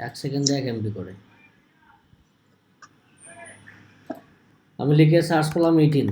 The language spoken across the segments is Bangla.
1 সেকেন্ডে 1 এমবি করে। আমি লিখে সার্চ করলাম eTin।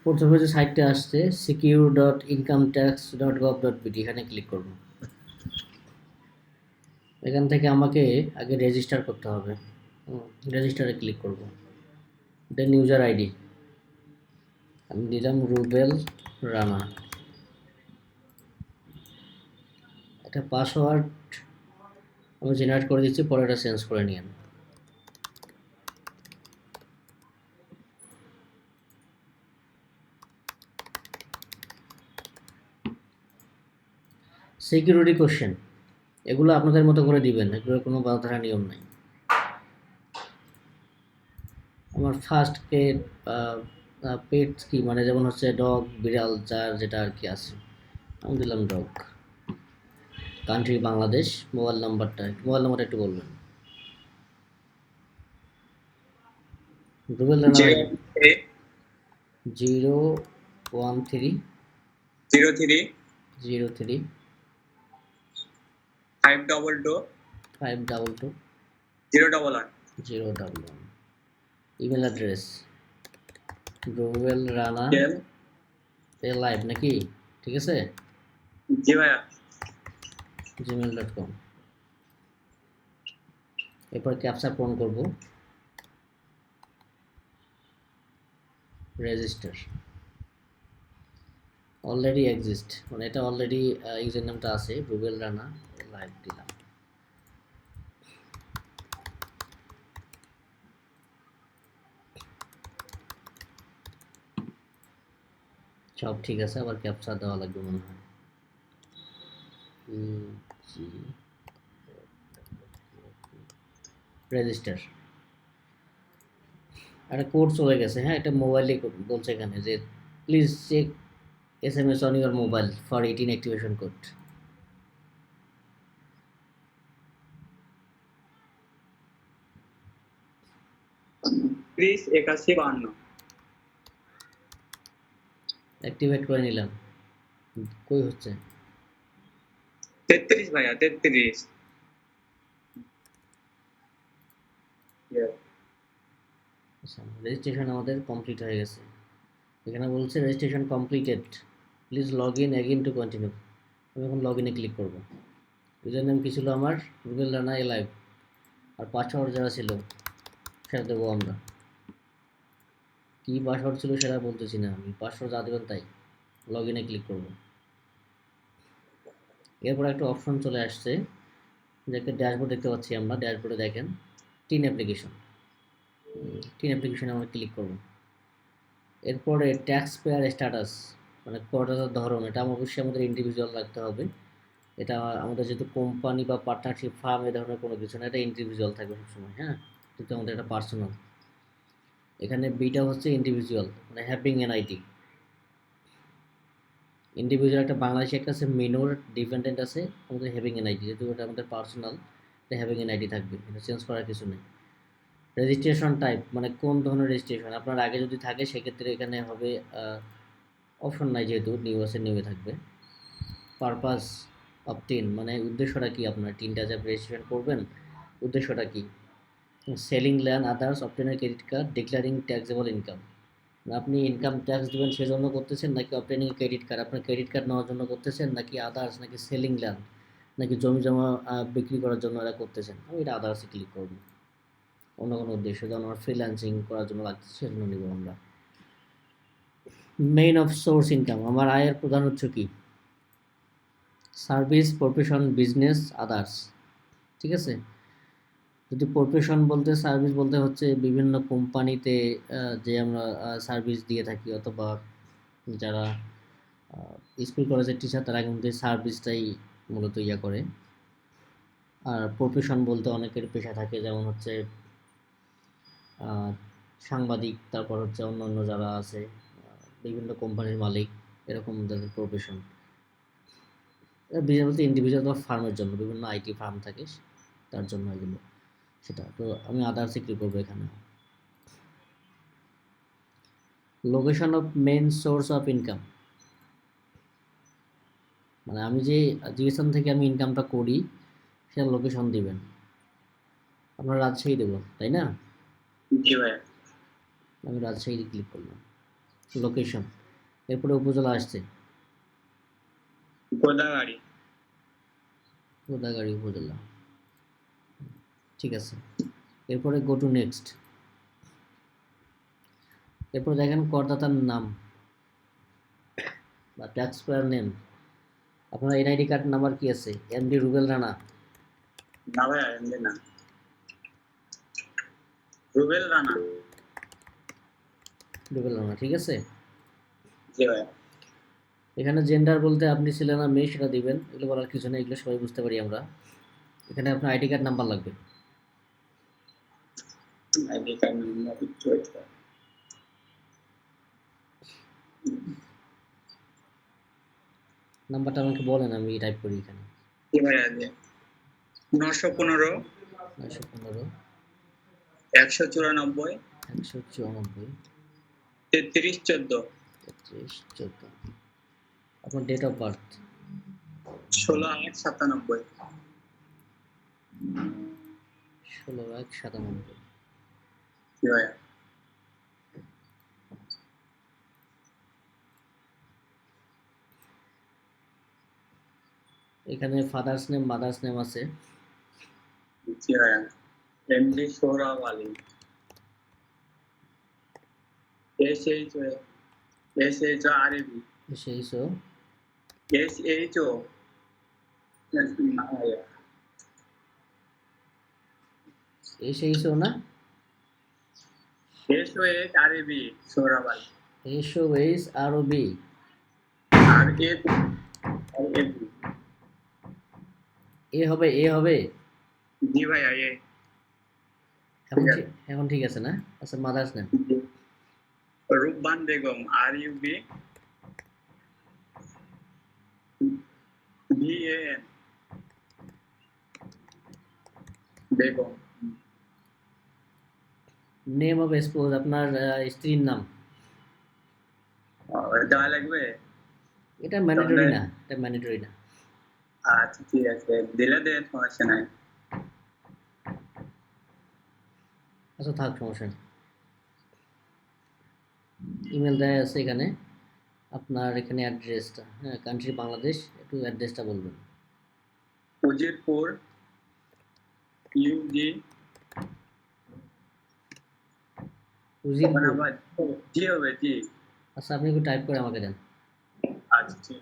প্রথমে যে সাইটটা আসছে secure.incometax.gov.pt, এখানে ক্লিক করব। এখান থেকে আমাকে আগে রেজিস্টার করতে হবে। রেজিস্টারে ক্লিক করব। দেন ইউজার আইডি আমি দিলাম রুবেল রানা। একটা পাসওয়ার্ড আমি জেনারেট করে দিচ্ছি, পরে এটা চেঞ্জ করে নিন। সিকিউরিটি কোশ্চেন এগুলো আপনাদের মতো করে দিবেন, এগুলোর কোনো বাধা নিয়ম নাই। আমার ফার্স্ট পেট কি মানে যেমন হচ্ছে ডগ, বিড়াল, যার যেটা আর কি আছে, আমি দিলাম ডগ। কান্ট্রি বাংলাদেশ। মোবাইল নাম্বারটা একটু বলবেন। Rubel Rana 013 522 011। Email address Rubel Rana live নাকি? ঠিক আছে, জি ভাইয়া। gmail.com। এরপর ক্যাপচা পূরণ করব। রেজিস্টার অলরেডি এক্সিস্ট, মানে এটা অলরেডি ইউজার নেমটা আছে রুবেল রানা লাইভ দিলাম। সব ঠিক আছে, আবার ক্যাপচা দেওয়া লাগবে মনে হয়। রেজিস্টার একটা কোড চলে গেছে। হ্যাঁ, এটা মোবাইলে বলছে এখানে যে please check SMS on your mobile for eTin activation code. Please 8152 activate করে নিলাম। কই হচ্ছে 33 ভাইয়া 33। আচ্ছা, রেজিস্ট্রেশন আমাদের কমপ্লিট হয়ে গেছে। এখানে বলছে registration completed, please log in again to continue. আমি এখন লগ ইনে ক্লিক করব। ইউজার নেম কী ছিল আমার? রুবেল রানা লাইভ। আর পাসওয়ার্ড যারা ছিল সেটা দেবো আমরা। কী পাসওয়ার্ড ছিল সেটা বলতেছি না আমি, পাসওয়ার্ড যা দেবেন তাই। লগ ইনে ক্লিক করব। এরপর একটা অপশন চলে আসছে যে একটা ড্যাশবোর্ড দেখতে পাচ্ছি আমরা। ড্যাশবোর্ডে দেখেন টিন অ্যাপ্লিকেশন। টিন অ্যাপ্লিকেশনে আমরা ক্লিক করব। এরপরে ট্যাক্স পেয়ার স্ট্যাটাস মানে করদাতার ধরন, এটা অবশ্যই আমাদের ইন্ডিভিজুয়াল রাখতে হবে। এটা আমাদের যেহেতু কোম্পানি বা পার্টনারশিপ ফার্ম এ ধরনের কোনো কিছু না, এটা ইন্ডিভিজুয়াল থাকবে সবসময়। হ্যাঁ, কিন্তু আমাদের এটা পার্সোনাল। এখানে বিটা হচ্ছে ইন্ডিভিজুয়াল মানে হ্যাভিং এন আইডি। ইন্ডিভিজুয়াল একটা বাংলাদেশে একটা আছে মিনোর ডিপেন্ডেন্ট আছে, আমাদের হ্যাভিং এন আইডি। যেহেতু এটা আমাদের পার্সোনাল, এটা হ্যাভিং এন আইডি থাকবে, এটা চেঞ্জ করার কিছু নেই। রেজিস্ট্রেশন টাইপ মানে কোন ধরনের রেজিস্ট্রেশন আপনার আগে যদি থাকে সেক্ষেত্রে এখানে হবে অপশন নাই, যেহেতু নিউ আছে নিউয়ে থাকবে। পারপাস অফ টিন মানে উদ্দেশ্যটা কি, আপনার টিনটা যে রেজিস্ট্রেশন করবেন উদ্দেশ্যটা কি? সেলিং ল্যান্ড আদার্স, অবটেনের credit card, declaring taxable income. আপনি ইনকাম ট্যাক্স দেবেন সেজন্য করতেছেন, নাকি অবটেনিং ক্রেডিট কার্ড আপনার ক্রেডিট কার্ড নেওয়ার জন্য করতেছেন, নাকি আদার্স, নাকি সেলিং ল্যান্ড, নাকি জমি জমা বিক্রি করার জন্য এরা করতেছেন। আমি এটা আদার্সে ক্লিক করব। অন্য কোনো উদ্দেশ্য যেমন আমার ফ্রিল্যান্সিং করার জন্য লাগছে সেজন্য নিব আমরা। মেইন অফ সোর্স ইনকাম, আমার আয়ের প্রধান উৎস কি? Service, profession, business, others. ঠিক আছে, যদি প্রফেশন বলতে সার্ভিস বলতে হচ্ছে বিভিন্ন কোম্পানিতে যে আমরা সার্ভিস দিয়ে থাকি, অথবা যারা স্কুল কলেজের টিচার তারা কিন্তু সার্ভিসটাই মূলত ইয়া করে। আর প্রফেশন বলতে অনেকের পেশা থাকে, যেমন হচ্ছে সাংবাদিক, তারপর হচ্ছে অন্য অন্য যারা আছে বিভিন্ন কোম্পানির মালিক, এরকম তাদের প্রফেশন। বিশেষ বলতে ইন্ডিভিজুয়াল বা ফার্মের জন্য বিভিন্ন আইটি ফার্ম থাকে তার জন্য এগুলো। সেটা তো আমি আদার্সে ক্লিক করবো এখানে। Location of main source of income, মানে আমি যে স্থান থেকে আমি ইনকামটা করি সেটা লোকেশন দিবেন। আমরা রাজশাহী দেবো, তাই না? জি ভাইয়া। আমি রাজশাহী ক্লিক করলাম, লোকেশন, এরপরে উপজেলা আসছে গোদাগাড়ি। গোদাগাড়ি উপজেলা, ঠিক আছে। এরপরে গো টু নেক্সট। এরপর দেখেন করদাতার নাম বা ট্যাক্স পেয়ার নেম। আপনার এনআইডি কার্ড নাম্বার কি আছে? এমডি রুবেল রানা। না ভাইয়া, এমনি না, রুবেল রানা। রুবেল রানা, ঠিক আছে। জি ভাইয়া। এখানে জেন্ডার বলতে আপনি ছেলে না মেয়ে সেটা দিবেন, এগুলো বলার কিছু নেই, এগুলো সবাই বুঝতে পারি আমরা। এখানে আপনার আইডি কার্ড নাম্বার লাগবে। আইডি কার্ড নাম্বার একটু wait করো। নাম্বারটা আমাকে বলেন, আমি টাইপ করি এখানে। জি ভাইয়া, জি। 915 915 194 194 33 14 33 14। আপনার ডেট অফ বার্থ 16/8/97। 16/1/97। জি ভাইয়া। এখানে ফাদার্স নেম মাদার্স নেম আছে। জি ভাইয়া। এমডি সোহরাব আলী। SHO সেই সো SHO না ভাইয়া, সেই সো না, SHO সোহরাব আলী। SOHROB। আর এ এ হবে, এ হবে। জি ভাইয়া। এখন ঠিক আছে। এখন ঠিক আছে না? আচ্ছা, mother's name Rupban Begum. RUBVAN Begum. Name of spouse, আপনার স্ত্রীর নাম। দেওয়া লাগবে? এটা ম্যান্ডেটরি না, এটা ম্যান্ডেটরি না। আচ্ছা ঠিক আছে, দিলে দেন, সমস্যা নাই। আচ্ছা থাক, সমস্যা নেই। ইমেল দেওয়া আছে এখানে। আপনার এখানে অ্যাড্রেসটা, হ্যাঁ, কান্ট্রি বাংলাদেশ, একটু অ্যাড্রেসটা বলবেন। উজিরপুর UG। উজিরপুর। জি হবে, জি। আচ্ছা, আপনি একটু টাইপ করে আমাকে দেন। আচ্ছা ঠিক।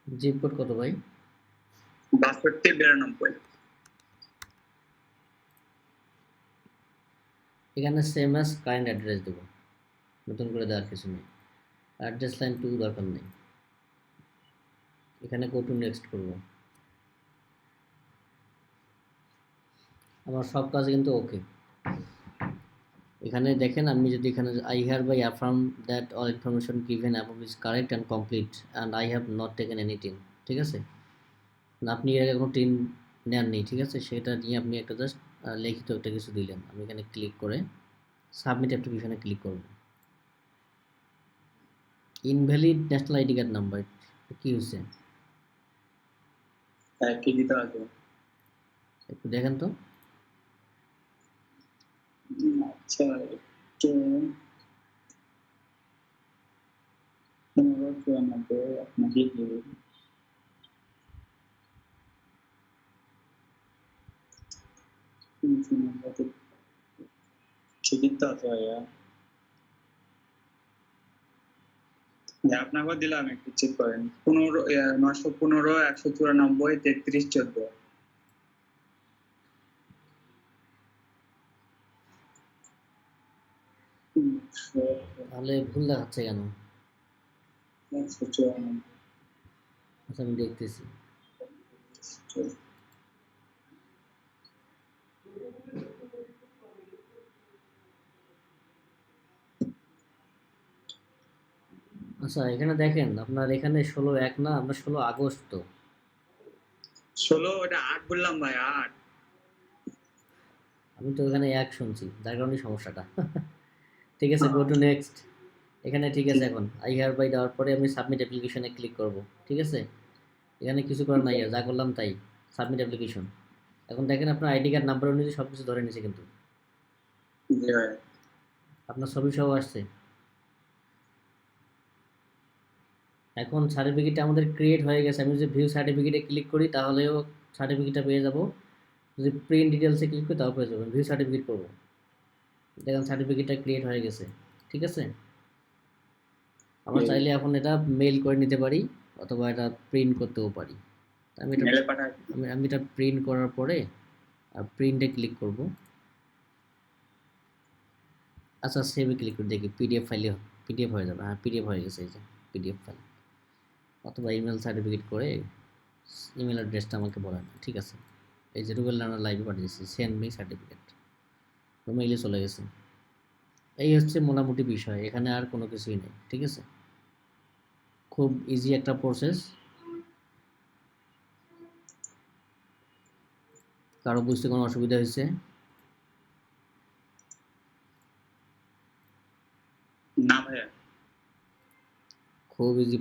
জিপ কোড কত ভাই? 6292। এখানে সেম অ্যাজ কারেন্ট অ্যাড্রেস দেবো, নতুন করে দেওয়ার কিছু নেই। অ্যাড্রেস লাইন 2 দরকার নেই। এখানে গো টু নেক্সট করব। আমার সব কাজ কিন্তু ওকে। এখানে দেখেন, আমি যদি এখানে I hereby affirm that all information given above is correct and complete and I have not taken any tin, ঠিক আছে না? আপনি এর আগে কোনো টিন নেননি, ঠিক আছে, সেটা নিয়ে আপনি একটা জাস্ট লিখিত একটা কিছু দিলেন। আমি এখানে ক্লিক করে সাবমিট অ্যাপ্লিকেশনে ক্লিক করব। Invalid national ID card number কি হয়েছে কি দিতে হবে? একটু দেখেন তো। আচ্ছা একটু 1594 আপনাকে দিয়ে ঠিকই তো আছে ভাইয়া। আপনাকে দিলাম, একটু চেক করেন। 915 194 33 14। তাহলে ভুল দেখাচ্ছে কেন? 194 আচ্ছা আমি দেখতেছি। আচ্ছা এখানে দেখেন আপনার এখানে 16/1 না, আপনার 16 আগস্ট তো। 16 ওটা 8 বললাম ভাই, 8। আমি তো এখানে 1 শুনছি, যার কারণে সমস্যাটা। ঠিক আছে, গো টু নেক্সট। এখানে ঠিক আছে, এখন আই হার বাই দেওয়ার পরে আমি সাবমিট অ্যাপ্লিকেশনে ক্লিক করব। ঠিক আছে, এখানে কিছু করার নাই, যা করলাম তাই, সাবমিট অ্যাপ্লিকেশন। এখন দেখেন আপনার আইডি কার্ড নাম্বার অনুযায়ী সব কিছু ধরে নিছে, কিন্তু জি ভাই। আপনার ছবি সহ আসছে। এখন সার্টিফিকেটটা আমাদের ক্রিয়েট হয়ে গেছে। আমি যদি ভিউ সার্টিফিকেটে ক্লিক করি তাহলেও সার্টিফিকেটটা পেয়ে যাব, যদি প্রিন্ট ডিটেলসে ক্লিক করি তাও পেয়ে যাবেন। ভিউ সার্টিফিকেট করবো, দেখেন সার্টিফিকেটটা ক্রিয়েট হয়ে গেছে। ঠিক আছে, আমরা চাইলে এখন এটা মেইল করে নিতে পারি অথবা এটা প্রিন্ট করতেও পারি। আমি এটা মেলে পাঠাই। আমি এটা প্রিন্ট করার পরে প্রিন্টে ক্লিক করব। আচ্ছা সেভে ক্লিক করে দেখি পিডিএফ ফাইলে, পিডিএফ হয়ে যাবে। হ্যাঁ পিডিএফ হয়ে গেছে, এই যে পিডিএফ ফাইল। অথবা ইমেল সার্টিফিকেট করে ইমেল অ্যাড্রেসটা আমাকে বলেন। ঠিক আছে, এই যে রুবেল রানা লাইভে পাঠিয়েছি, সেন্ড মি সার্টিফিকেট, মেইলে চলে গেছে। এই হচ্ছে মোটামুটি বিষয়, এখানে আর কোনো কিছুই নেই। ঠিক আছে, খুব ইজি একটা প্রসেস। কারো বুঝতে কোনো অসুবিধা হয়েছে? না ভাইয়া। খুব ইজি।